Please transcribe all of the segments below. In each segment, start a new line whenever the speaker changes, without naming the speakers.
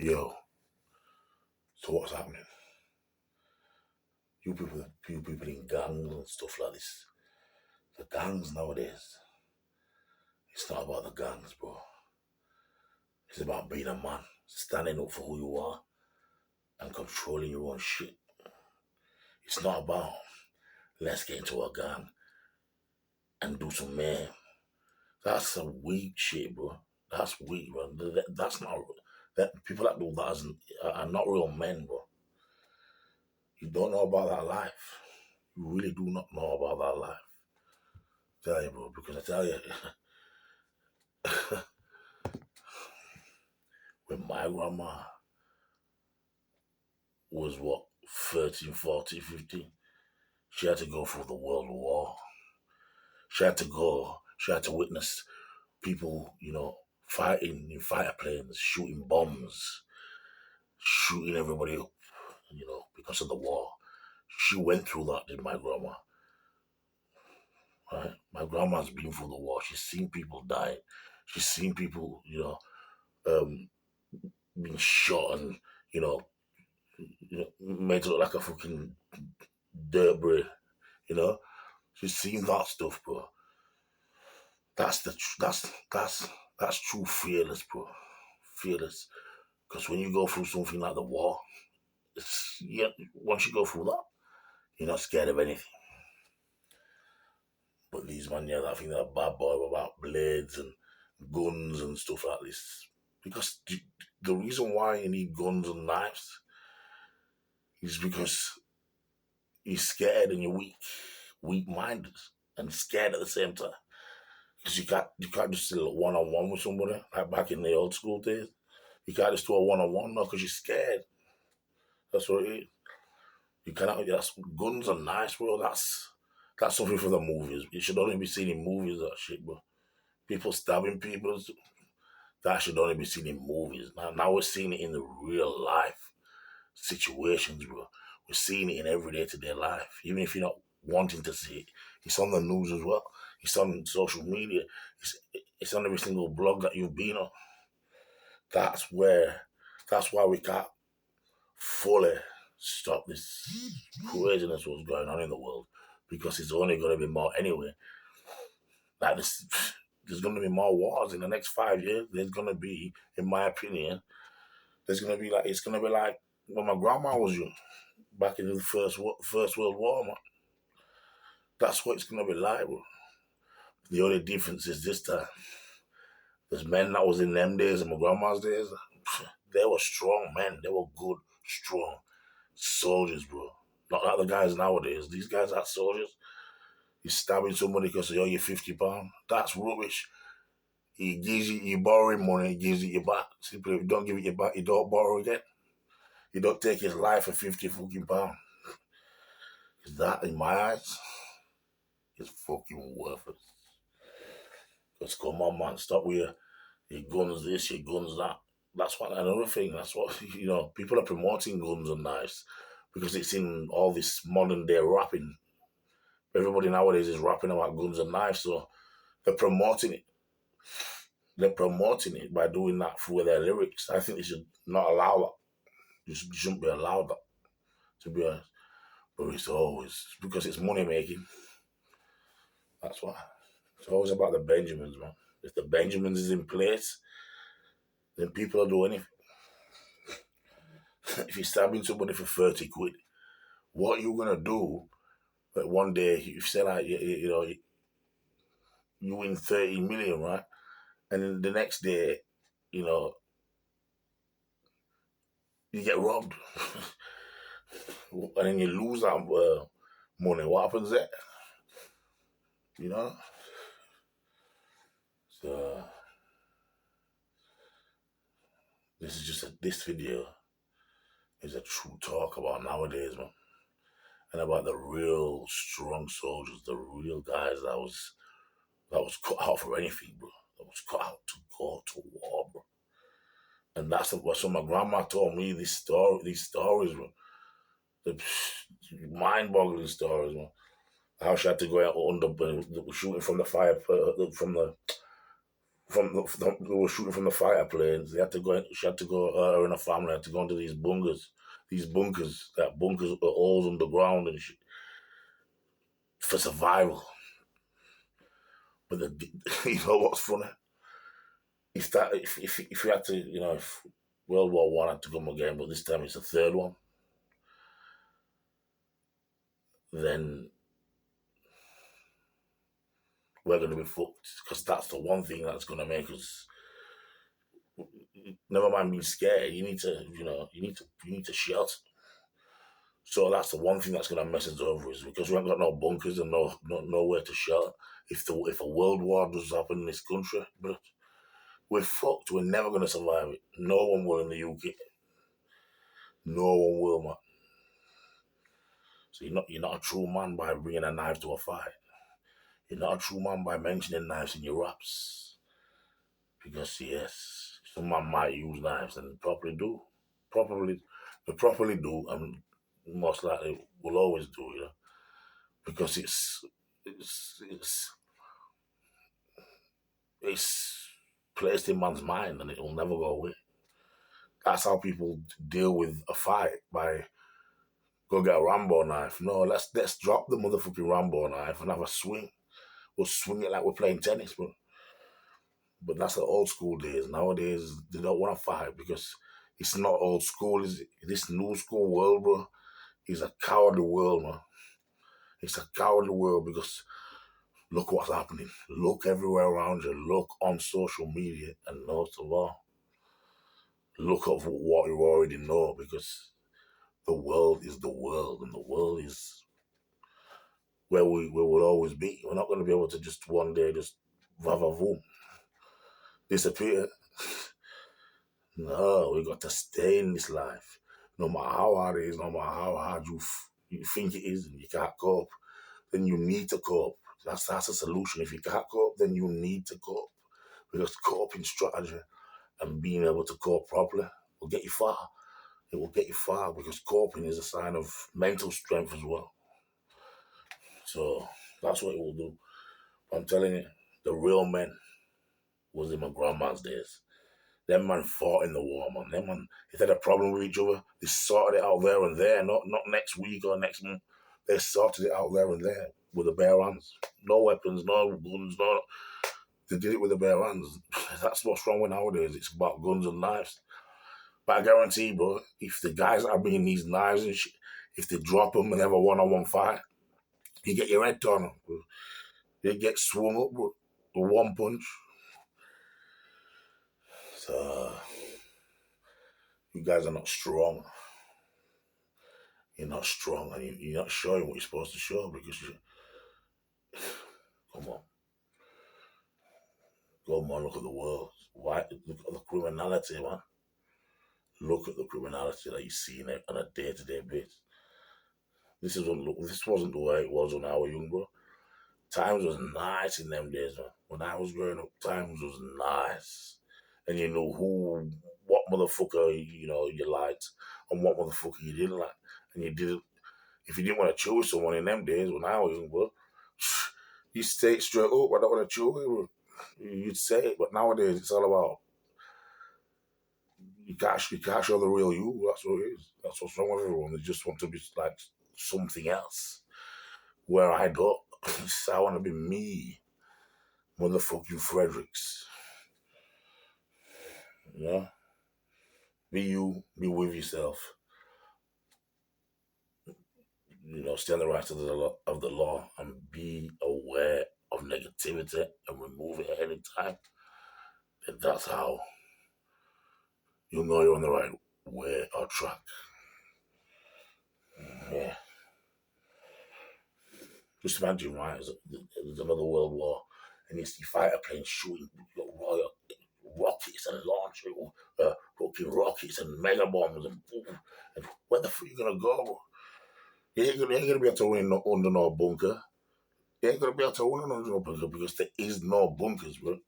Yo, so what's happening? You people in gangs and stuff like this. The gangs nowadays, it's not about the gangs, bro. It's about being a man, standing up for who you are and controlling your own shit. It's not about let's get into a gang and do some man. That's some weak shit, bro. That's weak, bro. That's not that people that do that are not real men, bro. You don't know about that life. You really do not know about that life. Tell you, bro, because I tell you, when my grandma was what, 13, 14, 15, she had to go through the World War. She had to witness people, fighting in fighter planes, shooting bombs, shooting everybody up, because of the war. She went through that, did my grandma. Right? My grandma's been through the war. She's seen people die. She's seen people, um, being shot and, you know, made to look like a fucking dirt bread, you know. She's seen that stuff, bro. That's the that's true fearless, bro. Fearless. Because when you go through something like the war, once you go through that, you're not scared of anything. But these man, yeah, I think they're bad boy about blades and guns and stuff like this. Because the reason why you need guns and knives is because you're scared and you're weak minded and scared at the same time. Because you can't just do one on one with somebody like back in the old school days. You can't just do a one on one now because you're scared. That's what it is. You cannot. That's guns and knives, bro. That's something for the movies. You should only be seen in movies. That shit, bro. People stabbing people. That should only be seen in movies. Now we're seeing it in the real life situations, bro. We're seeing it in everyday to day life. Even if you're not wanting to see it, it's on the news as well. It's on social media. It's on every single blog that you've been on. That's where, that's why we can't fully stop this craziness what's going on in the world because it's only going to be more anyway. Like this, there's going to be more wars in the next 5 years. There's going to be, in my opinion, there's going to be like it's going to be like when my grandma was young, back in the First World War, man. That's what it's going to be like, bro. The only difference is this time. There's men that was in them days and my grandma's days. They were strong men. They were good, strong soldiers, bro. Not like the guys nowadays. These guys are soldiers. He's stabbing somebody because they owe you £50. That's rubbish. He gives you borrowing money, he gives it you back. Simply, if you don't give it you back, you don't borrow again. You don't take his life for £50 fucking. That, in my eyes, is fucking worthless. Because come on, man, stop with your guns this, your guns that. That's what another thing. That's what people are promoting guns and knives because it's in all this modern day rapping. Everybody nowadays is rapping about guns and knives, so they're promoting it. They're promoting it by doing that through their lyrics. I think they should not allow that. You shouldn't be allowed that, to be honest. But it's always because it's money making. That's why. It's always about the Benjamins, man. If the Benjamins is in place, then people will do anything. If you're stabbing somebody for 30 quid, what you gonna do? But one day you say like you win 30 million, right? And then the next day, you know, you get robbed, and then you lose that money. What happens there? You know. So this video is a true talk about nowadays, man, and about the real strong soldiers, the real guys that was cut out for anything, bro. That was cut out to go to war, bro. And that's what so my grandma told me these stories, bro. The mind-boggling stories, man. How she had to go out under shooting from the fire from the they were shooting from the fighter planes. They had to go. She had to go. Her and her family had to go into these bunkers. That bunkers are all underground and shit for survival. But you know what's funny? If you had to, if World War One had to come again, but this time it's the third one, then we're going to be fucked because that's the one thing that's going to make us. Never mind being scared. You need to, you need to shelter. So that's the one thing that's going to mess us over is because we haven't got no bunkers and nowhere to shelter. If a world war does happen in this country, but we're fucked. We're never going to survive it. No one will in the UK. No one will, man. So you're not a true man by bringing a knife to a fight. You're not a true man by mentioning knives in your raps. Because yes, some man might use knives and probably do. They properly do and most likely will always do, Because it's placed in man's mind and it will never go away. That's how people deal with a fight by go get a Rambo knife. No, let's drop the motherfucking Rambo knife and have a swing. We'll swing it like we're playing tennis, bro. But that's the old school days. Nowadays, they don't want to fight because it's not old school. Is this new school world, bro? Is a cowardly world, man. It's a cowardly world because look what's happening. Look everywhere around you. Look on social media and know the law. Look at what you already know because the world is the world and the world is where we will always be. We're not going to be able to just one day just vavavoom, disappear. No, we got to stay in this life. No matter how hard it is, no matter how hard you think it is and you can't cope, then you need to cope. That's a solution. If you can't cope, then you need to cope. Because coping strategy and being able to cope properly will get you far. It will get you far because coping is a sign of mental strength as well. So that's what it will do. I'm telling you, the real men was in my grandma's days. Them man fought in the war, man. Them man, if they had a problem with each other, they sorted it out there and there, not next week or next month. They sorted it out there and there with the bare hands. No weapons, no guns, no. They did it with the bare hands. That's what's wrong with nowadays. It's about guns and knives. But I guarantee, bro, if the guys that are bringing these knives and shit, if they drop them and have a one-on-one fight, you get your head torn up, bro. You get swung up, bro. The one punch. So, you guys are not strong. You're not strong and you're not showing what you're supposed to show because come on. Come on, look at the world. Why? Look at the criminality, man. Look at the criminality that you see on a day-to-day basis. This wasn't the way it was when I was young, bro. Times was nice in them days, man. When I was growing up, times was nice. And you knew what motherfucker, you liked and what motherfucker you didn't like. And you didn't, if you didn't want to choose someone in them days when I was young, bro, you say it straight up, I don't want to choose him. You'd say it, but nowadays it's all about you can't show the real you. That's what it is. That's what's wrong with everyone. They just want to be like something else. Where I go, I want to be me. Motherfuck you, Fredericks. Yeah? Be you, be with yourself. Stay on the right of the law and be aware of negativity and remove it at any time. And that's how you'll know you're on the right way or track. Yeah. Just imagine, right? There's another world war, and you see fighter planes shooting rockets and launching fucking rockets and mega bombs and boom. And where the fuck you gonna go? You ain't gonna be able to win under no bunker. You ain't gonna be able to win under no bunker because there is no bunkers, bro.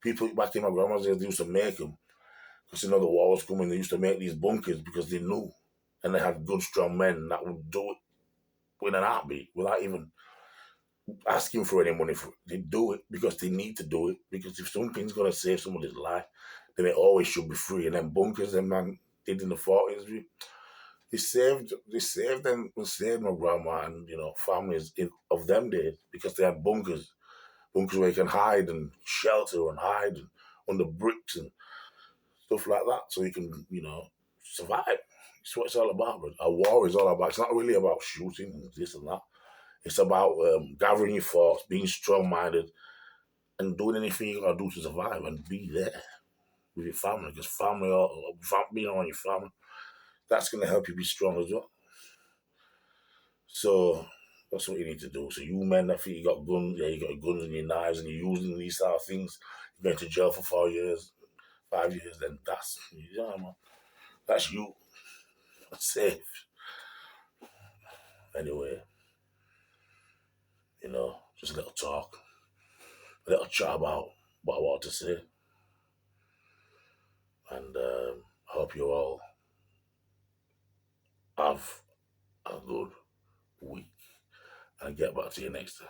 People back in my grandma's days, they used to make them because the war was coming. They used to make these bunkers because they knew, and they had good, strong men that would do it with an heartbeat without even asking for any money for they do it because they need to do it. Because if something's gonna save somebody's life, then it always should be free. And then bunkers them man did in the 40s. They saved my grandma and families of them days because they had bunkers where you can hide and shelter and hide and under bricks and stuff like that, so you can survive. It's what it's all about. But a war is all about. It's not really about shooting and this and that. It's about gathering your thoughts, being strong-minded, and doing anything you gotta do to survive and be there with your family. Because being around your family, that's gonna help you be strong as well. So that's what you need to do. So you men that think you got guns, yeah, you got guns and your knives and you're using these sort of things, you're going to jail for 4 years, 5 years, then man. That's you. That's safe. Anyway, just a little talk, a little chat about what I want to say. And I hope you all have a good week and get back to you next time.